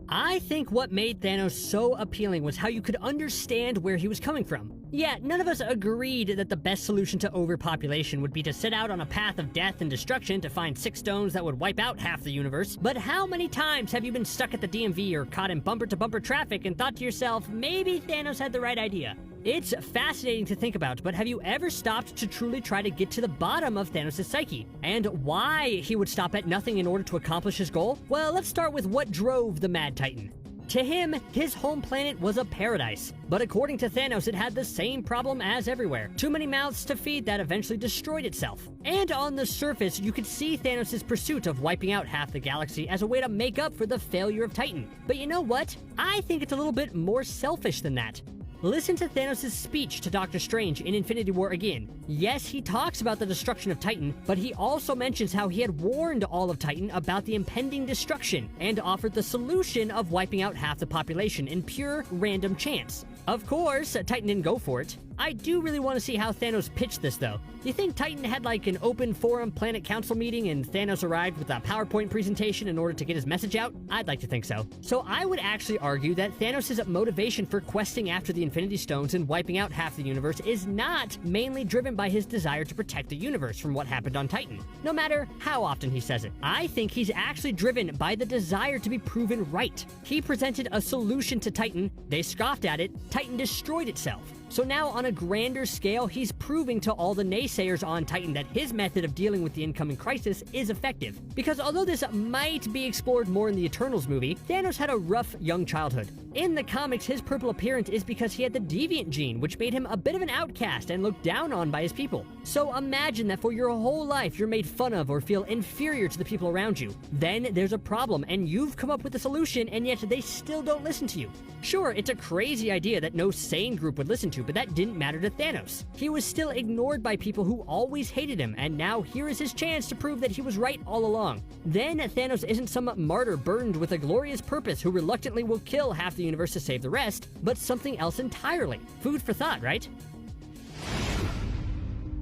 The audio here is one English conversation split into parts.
I think what made Thanos so appealing was how you could understand where he was coming from. Yeah, none of us agreed that the best solution to overpopulation would be to set out on a path of death and destruction to find 6 stones that would wipe out half the universe, but how many times have you been stuck at the DMV or caught in bumper-to-bumper traffic and thought to yourself, maybe Thanos had the right idea? It's fascinating to think about, but have you ever stopped to truly try to get to the bottom of Thanos' psyche? And why he would stop at nothing in order to accomplish his goal? Well, let's start with what drove the Mad Titan. To him, his home planet was a paradise. But according to Thanos, it had the same problem as everywhere. Too many mouths to feed that eventually destroyed itself. And on the surface, you could see Thanos' pursuit of wiping out half the galaxy as a way to make up for the failure of Titan. But you know what? I think it's a little bit more selfish than that. Listen to Thanos' speech to Doctor Strange in Infinity War again. Yes, he talks about the destruction of Titan, but he also mentions how he had warned all of Titan about the impending destruction and offered the solution of wiping out half the population in pure random chance. Of course, Titan didn't go for it. I do really want to see how Thanos pitched this, though. Do you think Titan had like an open forum planet council meeting and Thanos arrived with a PowerPoint presentation in order to get his message out? I'd like to think so. So I would actually argue that Thanos' motivation for questing after the Infinity Stones and wiping out half the universe is not mainly driven by his desire to protect the universe from what happened on Titan, no matter how often he says it. I think he's actually driven by the desire to be proven right. He presented a solution to Titan, they scoffed at it, Titan destroyed itself. So now, on a grander scale, he's proving to all the naysayers on Titan that his method of dealing with the incoming crisis is effective. Because although this might be explored more in the Eternals movie, Thanos had a rough young childhood. In the comics, his purple appearance is because he had the deviant gene, which made him a bit of an outcast and looked down on by his people. So imagine that for your whole life you're made fun of or feel inferior to the people around you. Then there's a problem, and you've come up with a solution, and yet they still don't listen to you. Sure, it's a crazy idea that no sane group would listen to, but that didn't matter to Thanos. He was still ignored by people who always hated him, and now here is his chance to prove that he was right all along. Then Thanos isn't some martyr burdened with a glorious purpose who reluctantly will kill half the universe to save the rest, but something else entirely. Food for thought, right?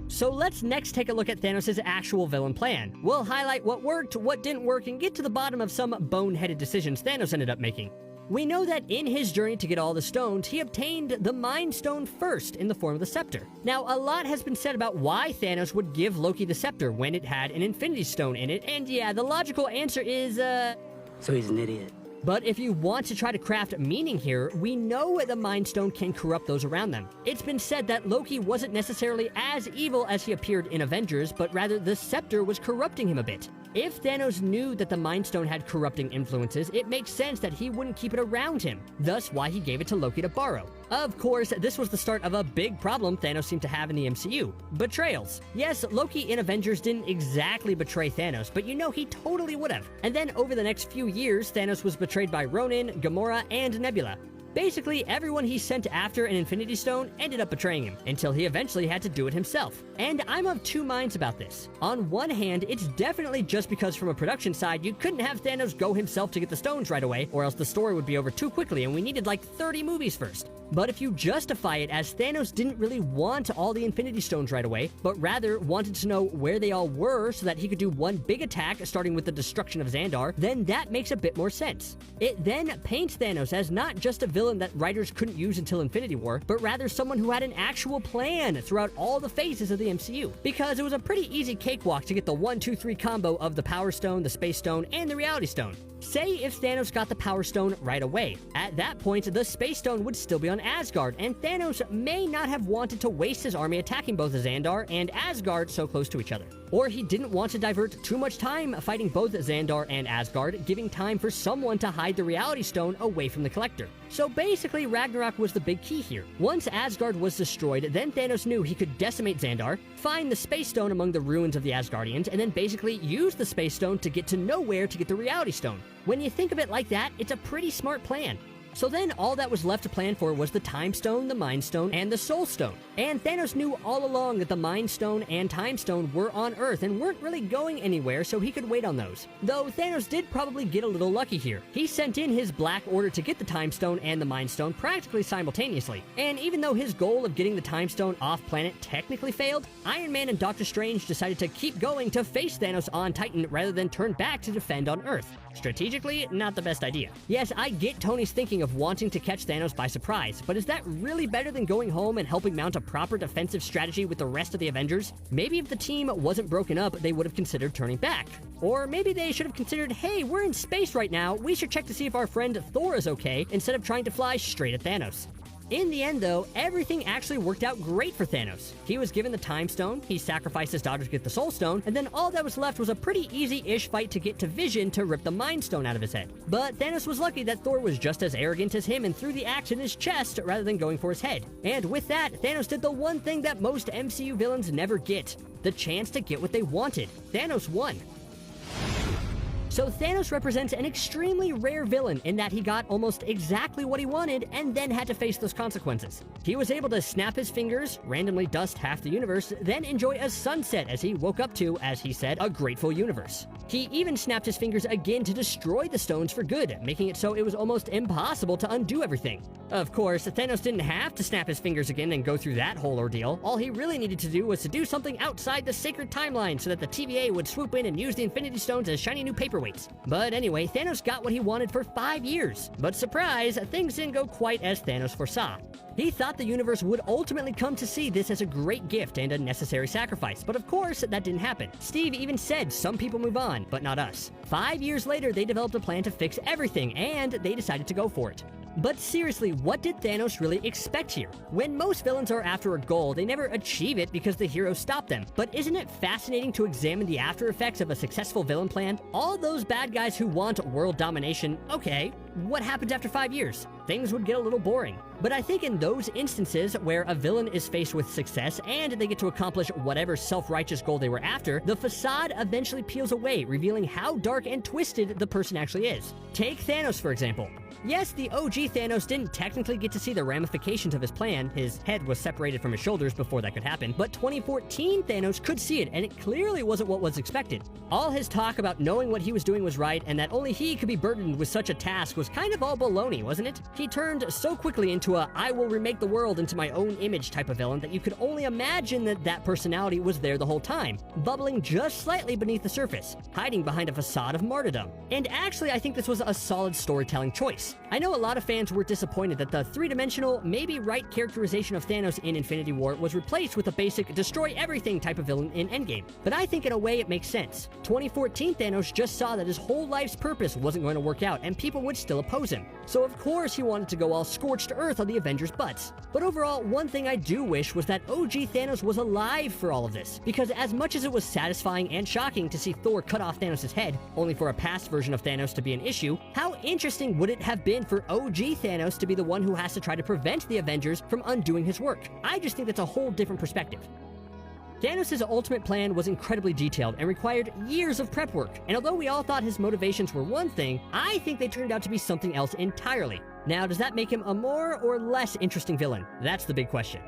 So let's next take a look at Thanos' actual villain plan. We'll highlight what worked, what didn't work, and get to the bottom of some boneheaded decisions Thanos ended up making. We know that in his journey to get all the stones, he obtained the Mind Stone first in the form of the scepter. Now, a lot has been said about why Thanos would give Loki the scepter when it had an Infinity Stone in it, and yeah, the logical answer is, So he's an idiot. But if you want to try to craft meaning here, we know the Mind Stone can corrupt those around them. It's been said that Loki wasn't necessarily as evil as he appeared in Avengers, but rather the scepter was corrupting him a bit. If Thanos knew that the Mind Stone had corrupting influences, it makes sense that he wouldn't keep it around him, thus why he gave it to Loki to borrow. Of course, this was the start of a big problem Thanos seemed to have in the MCU: betrayals. Yes, Loki in Avengers didn't exactly betray Thanos, but you know he totally would've. And then over the next few years, Thanos was betrayed by Ronan, Gamora, and Nebula. Basically, everyone he sent after an Infinity Stone ended up betraying him, until he eventually had to do it himself. And I'm of two minds about this. On one hand, it's definitely just because from a production side, you couldn't have Thanos go himself to get the stones right away, or else the story would be over too quickly and we needed like 30 movies first. But if you justify it as Thanos didn't really want all the Infinity Stones right away, but rather wanted to know where they all were so that he could do one big attack starting with the destruction of Xandar, then that makes a bit more sense. It then paints Thanos as not just a villain that writers couldn't use until Infinity War, but rather someone who had an actual plan throughout all the phases of the MCU. Because it was a pretty easy cakewalk to get the 1, 2, 3 combo of the Power Stone, the Space Stone, and the Reality Stone. Say if Thanos got the Power Stone right away. At that point, the Space Stone would still be on Asgard, and Thanos may not have wanted to waste his army attacking both Xandar and Asgard so close to each other. Or he didn't want to divert too much time fighting both Xandar and Asgard, giving time for someone to hide the Reality Stone away from the Collector. So basically, Ragnarok was the big key here. Once Asgard was destroyed, then Thanos knew he could decimate Xandar, find the Space Stone among the ruins of the Asgardians, and then basically use the Space Stone to get to nowhere to get the Reality Stone. When you think of it like that, it's a pretty smart plan. So then all that was left to plan for was the Time Stone, the Mind Stone, and the Soul Stone. And Thanos knew all along that the Mind Stone and Time Stone were on Earth and weren't really going anywhere, so he could wait on those. Though Thanos did probably get a little lucky here. He sent in his Black Order to get the Time Stone and the Mind Stone practically simultaneously. And even though his goal of getting the Time Stone off-planet technically failed, Iron Man and Doctor Strange decided to keep going to face Thanos on Titan rather than turn back to defend on Earth. Strategically, not the best idea. Yes, I get Tony's thinking of wanting to catch Thanos by surprise, but is that really better than going home and helping mount a proper defensive strategy with the rest of the Avengers? Maybe if the team wasn't broken up, they would have considered turning back. Or maybe they should have considered, hey, we're in space right now, we should check to see if our friend Thor is okay, instead of trying to fly straight at Thanos. In the end, though, everything actually worked out great for Thanos. He was given the Time Stone, he sacrificed his daughter to get the Soul Stone, and then all that was left was a pretty easy-ish fight to get to Vision to rip the Mind Stone out of his head. But Thanos was lucky that Thor was just as arrogant as him and threw the axe in his chest rather than going for his head. And with that, Thanos did the one thing that most MCU villains never get: the chance to get what they wanted. Thanos won. So Thanos represents an extremely rare villain in that he got almost exactly what he wanted and then had to face those consequences. He was able to snap his fingers, randomly dust half the universe, then enjoy a sunset as he woke up to, as he said, a grateful universe. He even snapped his fingers again to destroy the stones for good, making it so it was almost impossible to undo everything. Of course, Thanos didn't have to snap his fingers again and go through that whole ordeal. All he really needed to do was to do something outside the sacred timeline so that the TVA would swoop in and use the Infinity Stones as shiny new paperweights. But anyway, Thanos got what he wanted for 5 years. But surprise, things didn't go quite as Thanos foresaw. He thought the universe would ultimately come to see this as a great gift and a necessary sacrifice, but of course, that didn't happen. Steve even said some people move on, but not us. 5 years later, they developed a plan to fix everything, and they decided to go for it. But seriously, what did Thanos really expect here? When most villains are after a goal, they never achieve it because the heroes stop them. But isn't it fascinating to examine the after effects of a successful villain plan? All those bad guys who want world domination, okay, what happens after 5 years? Things would get a little boring. But I think in those instances where a villain is faced with success and they get to accomplish whatever self-righteous goal they were after, the facade eventually peels away, revealing how dark and twisted the person actually is. Take Thanos, for example. Yes, the OG Thanos didn't technically get to see the ramifications of his plan. His head was separated from his shoulders before that could happen, but 2014 Thanos could see it, and it clearly wasn't what was expected. All his talk about knowing what he was doing was right, and that only he could be burdened with such a task was kind of all baloney, wasn't it? He turned so quickly into a I will remake the world into my own image type of villain that you could only imagine that that personality was there the whole time, bubbling just slightly beneath the surface, hiding behind a facade of martyrdom. And actually, I think this was a solid storytelling choice. I know a lot of fans were disappointed that the three-dimensional, maybe right characterization of Thanos in Infinity War was replaced with a basic destroy-everything type of villain in Endgame. But I think in a way it makes sense. 2014 Thanos just saw that his whole life's purpose wasn't going to work out and people would still oppose him. So of course he wanted to go all scorched earth on the Avengers' butts. But overall, one thing I do wish was that OG Thanos was alive for all of this, because as much as it was satisfying and shocking to see Thor cut off Thanos' head, only for a past version of Thanos to be an issue, how interesting would it have been for OG Thanos to be the one who has to try to prevent the Avengers from undoing his work? I just think that's a whole different perspective. Thanos' ultimate plan was incredibly detailed and required years of prep work, and although we all thought his motivations were one thing, I think they turned out to be something else entirely. Now, does that make him a more or less interesting villain? That's the big question.